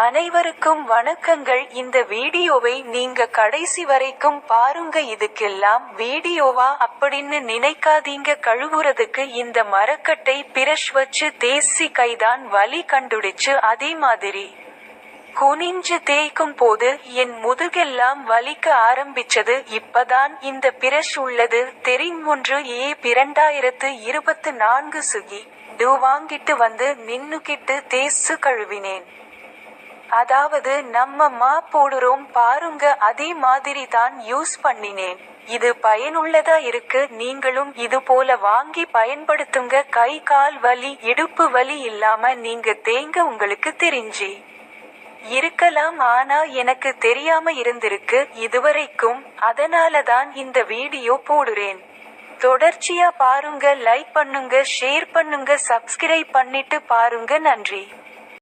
அனைவருக்கும் வணக்கங்கள். இந்த வீடியோவை நீங்க கடைசி வரைக்கும் பாருங்க. இதுக்கெல்லாம் வீடியோவா அப்படின்னு நினைக்காதீங்க. கழுவுறதுக்கு இந்த மரக்கட்டை பிரஷ் வச்சு தேய்ச்சி கைதான் வலி கண்டுடிச்சு. அதே மாதிரி குனிஞ்சு தேய்க்கும் போது என் முதுகெல்லாம் வலிக்க ஆரம்பிச்சது. இப்பதான் இந்த பிரஷ் உள்ளது தெரியுமொன்று. 2024 சுகி டூ வாங்கிட்டு வந்து நின்னுக்கிட்டு தேய்ச்சு கழுவினேன். அதாவது நம்ம மா போடுறோம் பாருங்க, அதே மாதிரி தான் யூஸ் பண்ணினேன். இது பயனுள்ளதா இருக்கு. நீங்களும் இது போல வாங்கி பயன்படுத்துங்க. கை கால் வலி இடுப்பு வலி இல்லாம நீங்க தேங்க உங்களுக்கு தெரிஞ்சு இருக்கலாம். ஆனா எனக்கு தெரியாம இருந்திருக்கு இதுவரைக்கும். அதனாலதான் இந்த வீடியோ போடுறேன். தொடர்ச்சியா பாருங்க. லைக் பண்ணுங்க, ஷேர் பண்ணுங்க, சப்ஸ்கிரைப் பண்ணிட்டு பாருங்க. நன்றி.